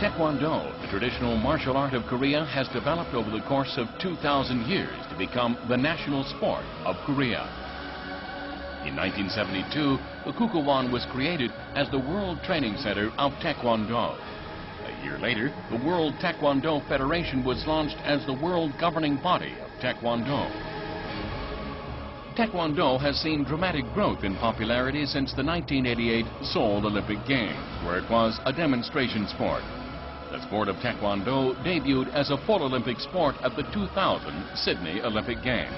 Taekwondo, the traditional martial art of Korea, has developed over the course of 2,000 years to become the national sport of Korea. In 1972, the Kukkiwon was created as the World Training Center of Taekwondo. A year later, the World Taekwondo Federation was launched as the world governing body of Taekwondo. Taekwondo has seen dramatic growth in popularity since the 1988 Seoul Olympic Games, where it was a demonstration sport. The sport of Taekwondo debuted as a full Olympic sport at the 2000 Sydney Olympic Games.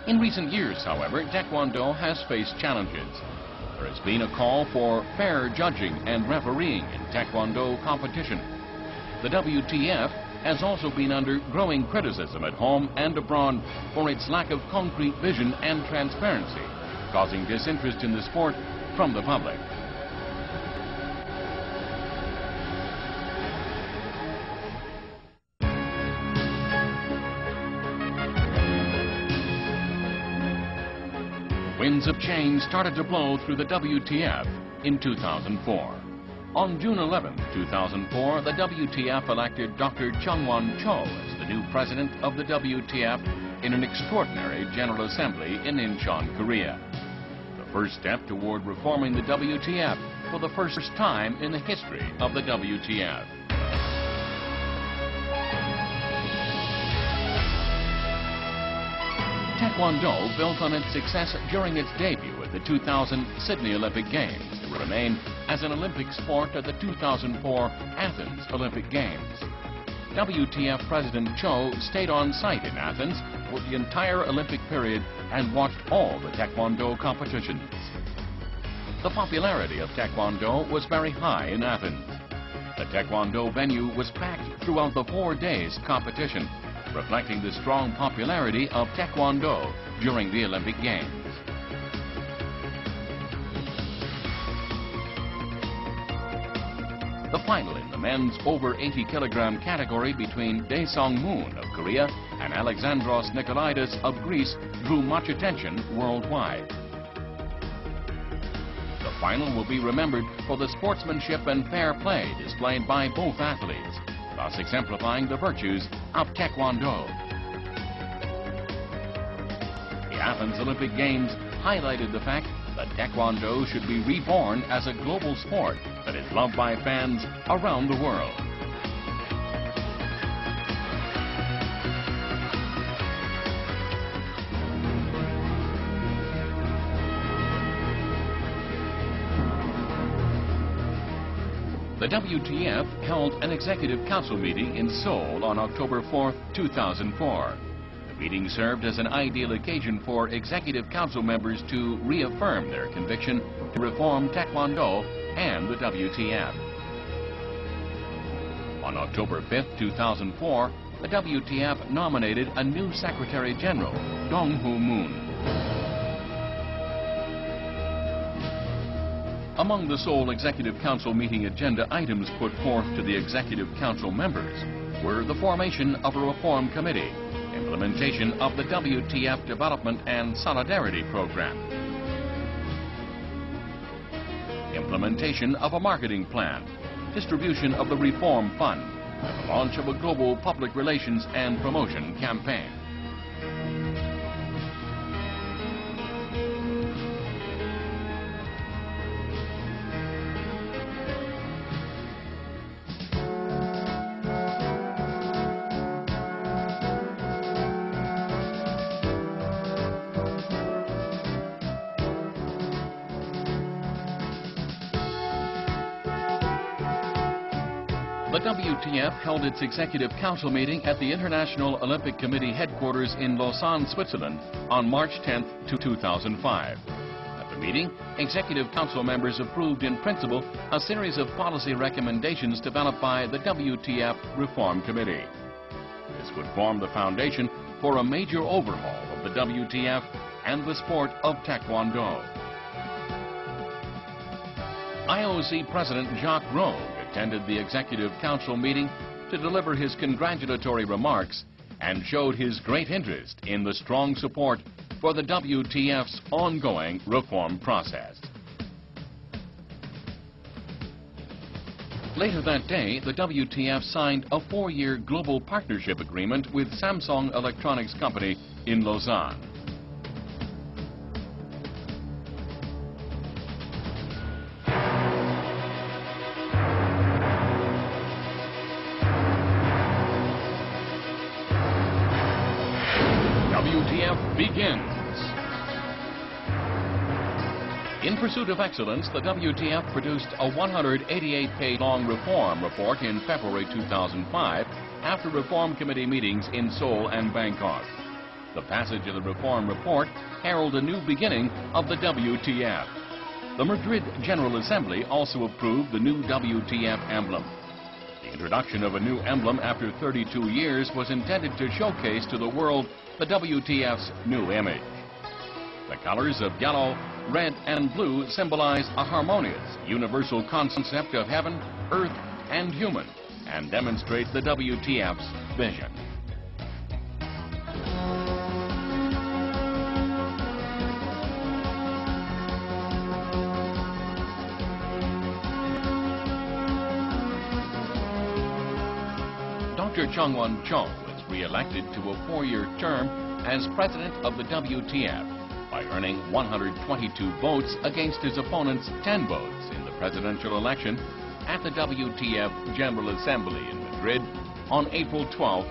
In recent years, however, Taekwondo has faced challenges. There has been a call for fair judging and refereeing in Taekwondo competition. The WTF has also been under growing criticism at home and abroad for its lack of concrete vision and transparency, causing disinterest in the sport from the public. Winds of change started to blow through the WTF in 2004. On June 11, 2004, the WTF elected Dr. Chung-Won Cho as the new president of the WTF in an extraordinary General Assembly in Incheon, Korea. The first step toward reforming the WTF for the first time in the history of the WTF. Taekwondo built on its success during its debut at the 2000 Sydney Olympic Games to remain as an Olympic sport at the 2004 Athens Olympic Games. WTF President Cho stayed on site in Athens for the entire Olympic period and watched all the Taekwondo competitions. The popularity of Taekwondo was very high in Athens. The Taekwondo venue was packed throughout the 4 days competition, reflecting the strong popularity of Taekwondo during the Olympic Games. The final in the men's over 80-kilogram category between Dae Sung-moon of Korea and Alexandros Nikolaidis of Greece drew much attention worldwide. The final will be remembered for the sportsmanship and fair play displayed by both athletes, thus exemplifying the virtues of Taekwondo. The Athens Olympic Games highlighted the fact that Taekwondo should be reborn as a global sport that is loved by fans around the world. The WTF held an Executive Council meeting in Seoul on October 4, 2004. The meeting served as an ideal occasion for Executive Council members to reaffirm their conviction to reform Taekwondo and the WTF. On October 5, 2004, the WTF nominated a new Secretary General, Dong-Hoo Moon. Among the Seoul Executive Council meeting agenda items put forth to the Executive Council members were the formation of a reform committee, implementation of the WTF Development and Solidarity Program, implementation of a marketing plan, distribution of the Reform Fund, and the launch of a global public relations and promotion campaign. The WTF held its Executive Council meeting at the International Olympic Committee headquarters in Lausanne, Switzerland on March 10, 2005. At the meeting, Executive Council members approved in principle a series of policy recommendations developed by the WTF Reform Committee. This would form the foundation for a major overhaul of the WTF and the sport of Taekwondo. IOC President Jacques Rogge attended the Executive Council meeting to deliver his congratulatory remarks and showed his great interest in the strong support for the WTF's ongoing reform process. Later that day, the WTF signed a 4-year global partnership agreement with Samsung Electronics Company in Lausanne. WTF begins. In pursuit of excellence, the WTF produced a 188-page-long reform report in February 2005 after Reform Committee meetings in Seoul and Bangkok. The passage of the reform report heralded a new beginning of the WTF. The Madrid General Assembly also approved the new WTF emblem. The introduction of a new emblem after 32 years was intended to showcase to the world the WTF's new image. The colors of yellow, red, and blue symbolize a harmonious, universal concept of heaven, earth, and human, and demonstrate the WTF's vision. Dr. Chung Won-Cho was re-elected to a 4-year term as president of the WTF by earning 122 votes against his opponent's 10 votes in the presidential election at the WTF General Assembly in Madrid on April 12,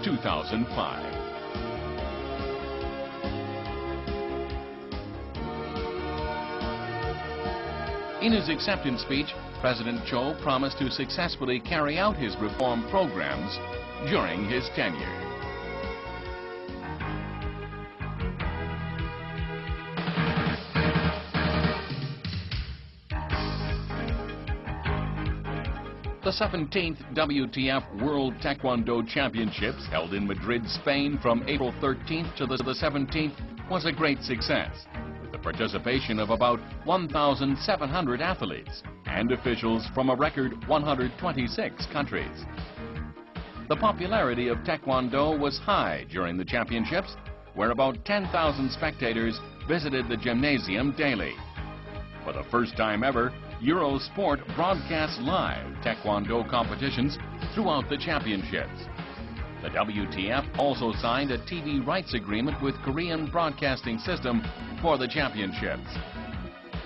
2005. In his acceptance speech, President Cho promised to successfully carry out his reform programs during his tenure. The 17th WTF World Taekwondo Championships, held in Madrid, Spain from April 13th to the 17th, was a great success, with the participation of about 1,700 athletes and officials from a record 126 countries. The popularity of Taekwondo was high during the championships, where about 10,000 spectators visited the gymnasium daily. For the first time ever, Eurosport broadcasts live Taekwondo competitions throughout the championships. The WTF also signed a TV rights agreement with Korean Broadcasting System for the championships.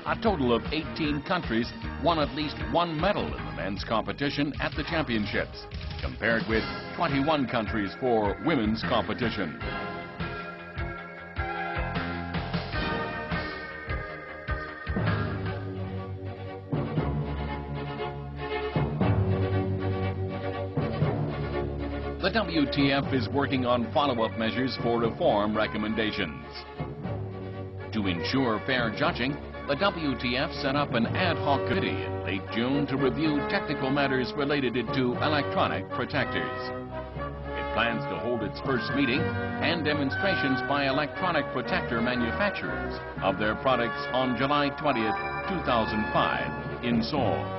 A total of 18 countries won at least one medal in the men's competition at the championships, compared with 21 countries for women's competition. The WTF is working on follow-up measures for reform recommendations. To ensure fair judging, the WTF set up an ad hoc committee in late June to review technical matters related to electronic protectors. It plans to hold its first meeting and demonstrations by electronic protector manufacturers of their products on July 20th, 2005 in Seoul.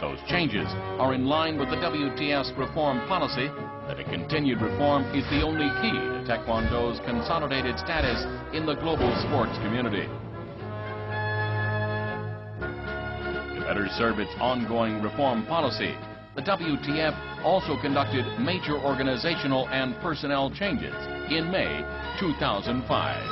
Those changes are in line with the WTF's reform policy that a continued reform is the only key to Taekwondo's consolidated status in the global sports community. To better serve its ongoing reform policy, the WTF also conducted major organizational and personnel changes in May 2005.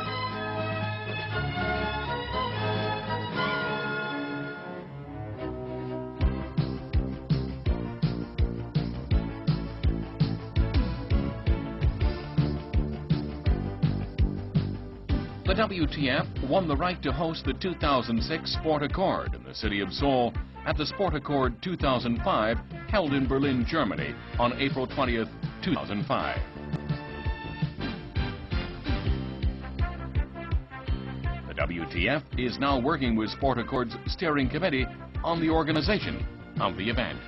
The WTF won the right to host the 2006 Sport Accord in the city of Seoul at the Sport Accord 2005 held in Berlin, Germany on April 20th, 2005. The WTF is now working with Sport Accord's steering committee on the organization of the event.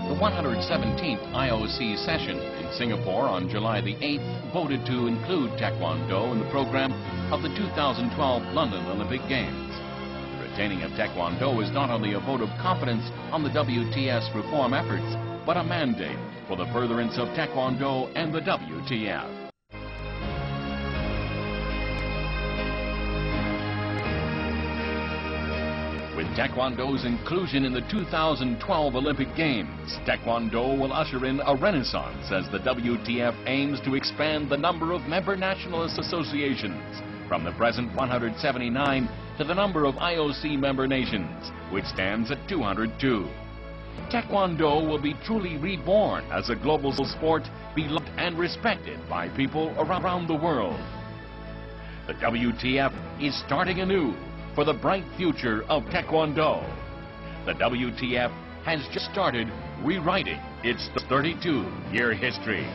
The 117th IOC session in Singapore on July the 8th voted to include Taekwondo in the program of the 2012 London Olympic Games. The retaining of Taekwondo is not only a vote of confidence on the WTF's reform efforts, but a mandate for the furtherance of Taekwondo and the WTF. Taekwondo's inclusion in the 2012 Olympic Games, Taekwondo will usher in a renaissance as the WTF aims to expand the number of member nationalist associations from the present 179 to the number of IOC member nations, which stands at 202. Taekwondo will be truly reborn as a global sport beloved and respected by people around the world. The WTF is starting anew for the bright future of Taekwondo. The WTF has just started rewriting its 32-year history.